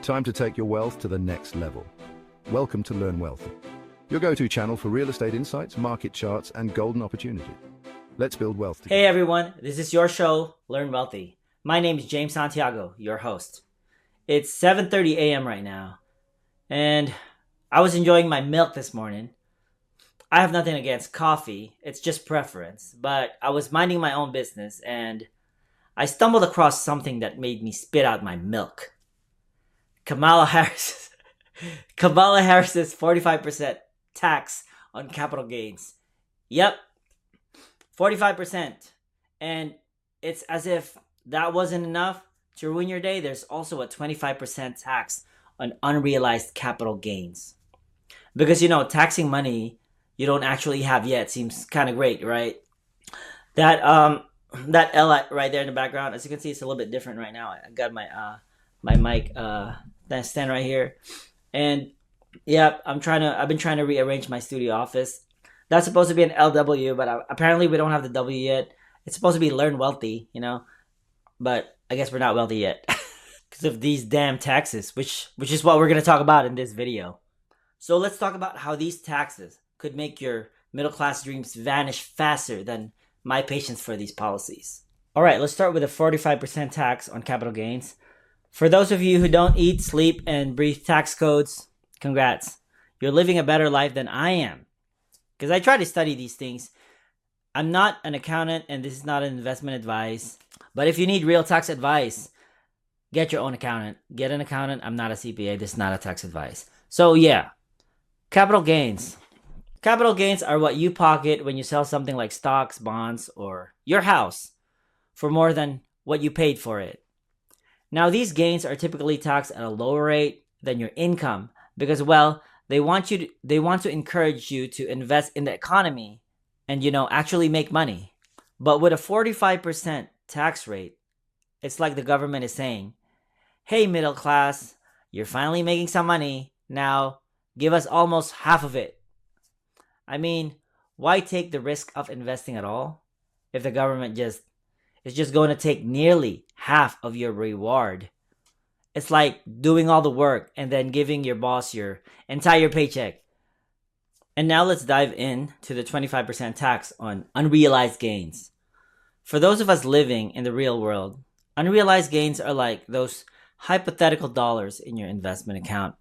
Time to take your wealth to the next level. Welcome to Learn Wealthy, your go-to channel for real estate insights, market charts, and golden opportunity. Let's build wealth together. Hey everyone, this is your show, Learn Wealthy. My name is James Santiago, your host. It's 7:30 a.m. right now, and I was enjoying my milk this morning. I have nothing against coffee, it's just preference, but I was minding my own business and I stumbled across something that made me spit out my milk. Kamala Harris's 45% tax on capital gains. Yep, 45%. And it's as if that wasn't enough to ruin your day. There's also a 25% tax on unrealized capital gains. Because, taxing money you don't actually have yet seems kind of great, right? That L right there in the background, as you can see, it's a little bit different right now. I got my mic stand right here, and yeah, I've been trying to rearrange my studio office. That's supposed to be an LW, but apparently we don't have the W yet. It's supposed to be Learn Wealthy, but I guess we're not wealthy yet because of these damn taxes, which is what we're gonna talk about in this video. So let's talk about how these taxes could make your middle class dreams vanish faster than my patience for these policies. All right, let's start with a 45% tax on capital gains. For those of you who don't eat, sleep, and breathe tax codes, congrats. You're living a better life than I am. Because I try to study these things. I'm not an accountant, and this is not an investment advice. But if you need real tax advice, get your own accountant. Get an accountant. I'm not a CPA. This is not a tax advice. So yeah, capital gains. Capital gains are what you pocket when you sell something like stocks, bonds, or your house for more than what you paid for it. Now, these gains are typically taxed at a lower rate than your income because, well, they want to encourage you to invest in the economy and, actually make money. But with a 45% tax rate, it's like the government is saying, hey, middle class, you're finally making some money. Now, give us almost half of it. I mean, why take the risk of investing at all if the government is just going to take nearly half of your reward? It's like doing all the work and then giving your boss your entire paycheck. And now let's dive in to the 25% tax on unrealized gains. For those of us living in the real world, unrealized gains are like those hypothetical dollars in your investment account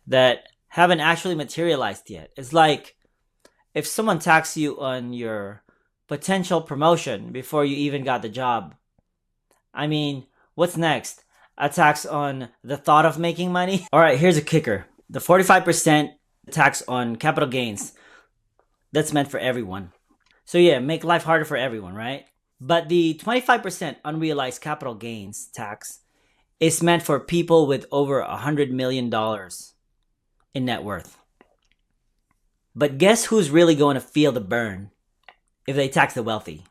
that haven't actually materialized yet. It's like if someone taxed you on your potential promotion before you even got the job. I mean, what's next? A tax on the thought of making money? All right, here's a kicker. The 45% tax on capital gains, that's meant for everyone. So yeah, make life harder for everyone, right? But the 25% unrealized capital gains tax is meant for people with over $100 million in net worth. But guess who's really going to feel the burn if they tax the wealthy?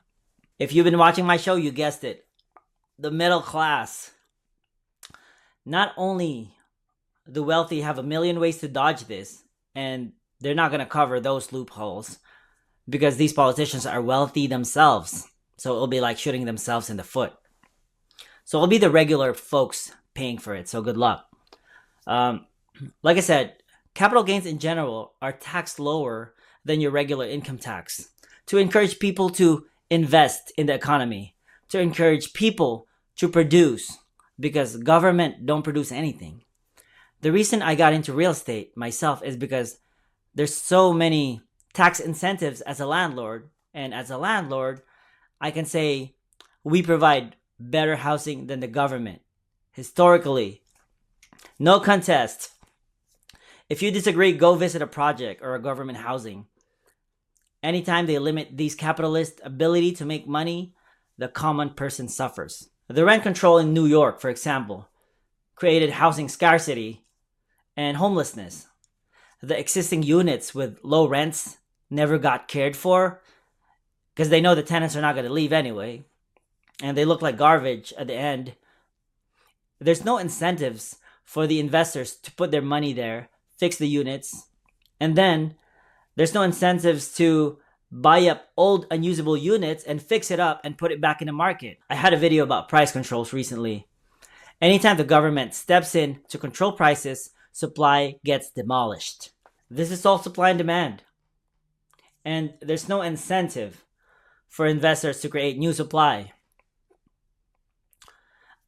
If you've been watching my show, you guessed it. The middle class. Not only the wealthy have a million ways to dodge this, and they're not going to cover those loopholes because these politicians are wealthy themselves. So it'll be like shooting themselves in the foot. So it'll be the regular folks paying for it. So good luck. Like I said, capital gains in general are taxed lower than your regular income tax to encourage people to invest in the economy, to encourage people to produce because government don't produce anything. The reason I got into real estate myself is because there's so many tax incentives as a landlord, and as a landlord, I can say we provide better housing than the government. Historically, no contest. If you disagree, go visit a project or a government housing. Anytime they limit these capitalists' ability to make money, the common person suffers. The rent control in New York, for example, created housing scarcity and homelessness. The existing units with low rents never got cared for because they know the tenants are not going to leave anyway, and they look like garbage at the end. There's no incentives for the investors to put their money there, fix the units, and then there's no incentives to buy up old unusable units and fix it up and put it back in the market. I had a video about price controls recently, Anytime the government steps in to control prices, supply gets demolished. This is all supply and demand. And there's no incentive for investors to create new supply.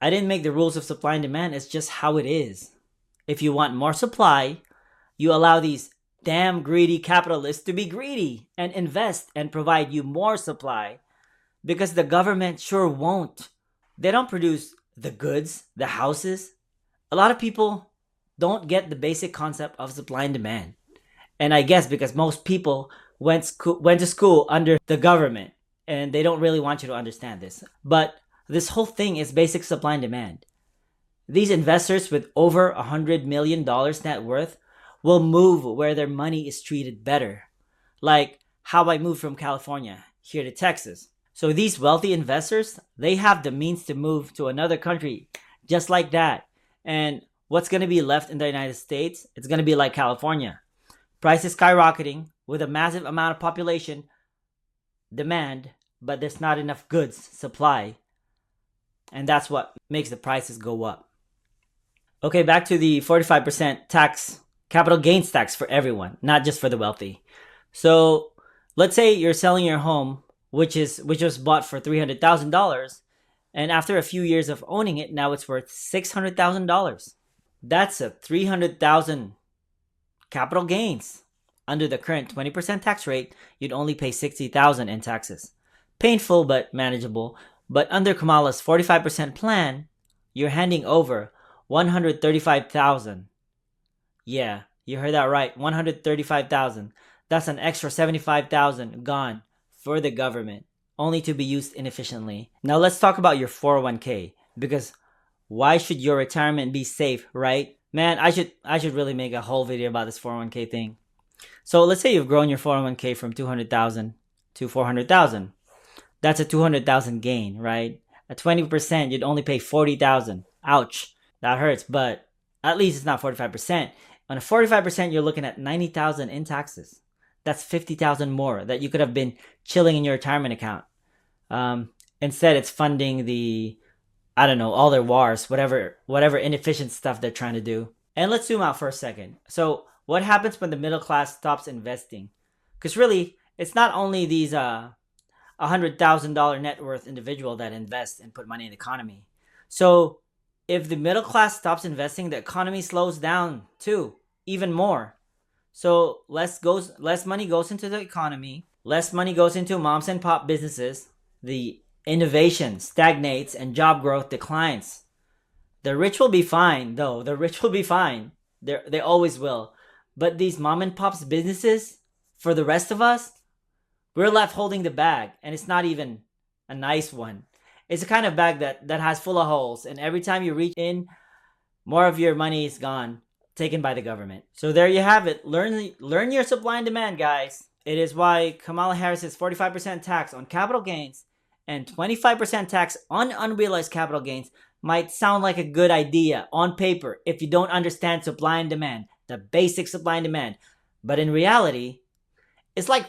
I didn't make the rules of supply and demand, it's just how it is. If you want more supply, you allow these damn greedy capitalists to be greedy and invest and provide you more supply because the government sure won't. They don't produce the goods, the houses. A lot of people don't get the basic concept of supply and demand. And I guess because most people went to school under the government and they don't really want you to understand this. But this whole thing is basic supply and demand. These investors with over $100 million net worth will move where their money is treated better. Like how I moved from California here to Texas. So these wealthy investors, they have the means to move to another country just like that. And what's going to be left in the United States? It's going to be like California. Prices skyrocketing with a massive amount of population demand, but there's not enough goods supply. And that's what makes the prices go up. Okay, back to the 45% tax, capital gains tax for everyone, not just for the wealthy. So let's say you're selling your home, which was bought for $300,000, and after a few years of owning it, now it's worth $600,000. That's a $300,000 capital gains. Under the current 20% tax rate, you'd only pay $60,000 in taxes. Painful but manageable. But under Kamala's 45% plan, you're handing over $135,000. Yeah, you heard that right. $135,000. That's an extra $75,000 gone for the government, only to be used inefficiently. Now let's talk about your 401k, because why should your retirement be safe, right? Man, I should really make a whole video about this 401k thing. So let's say you've grown your 401k from 200,000 to 400,000. That's a 200,000 gain, right? At 20%, you'd only pay 40,000. Ouch, that hurts, but at least it's not 45%. On a 45%, you're looking at 90,000 in taxes. That's 50,000 more that you could have been chilling in your retirement account. Instead, it's funding the, I don't know, all their wars, whatever inefficient stuff they're trying to do. And let's zoom out for a second. So what happens when the middle class stops investing? Because really, it's not only these $100,000 net worth individual that invest and put money in the economy. So if the middle class stops investing, the economy slows down too, even more. So less money goes into the economy, less money goes into moms and pop businesses, the innovation stagnates and job growth declines. The rich will be fine though, the rich will be fine. They always will. But these mom and pops businesses, for the rest of us, we're left holding the bag, and it's not even a nice one. It's a kind of bag that has full of holes, and every time you reach in, more of your money is gone, taken by the government. So there you have it. Learn your supply and demand, guys. It is why Kamala Harris's 45% tax on capital gains and 25% tax on unrealized capital gains might sound like a good idea on paper if you don't understand supply and demand, the basic supply and demand. But in reality, it's like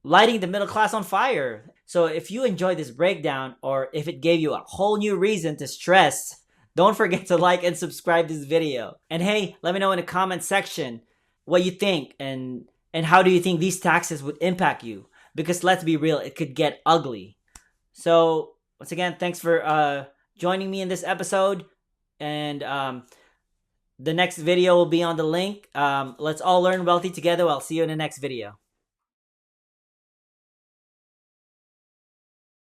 lighting the middle class on fire. So if you enjoyed this breakdown, or if it gave you a whole new reason to stress, don't forget to like and subscribe this video. And hey, let me know in the comment section what you think and how do you think these taxes would impact you. Because let's be real, it could get ugly. So once again, thanks for joining me in this episode. And the next video will be on the link. Let's all learn wealthy together. I'll see you in the next video.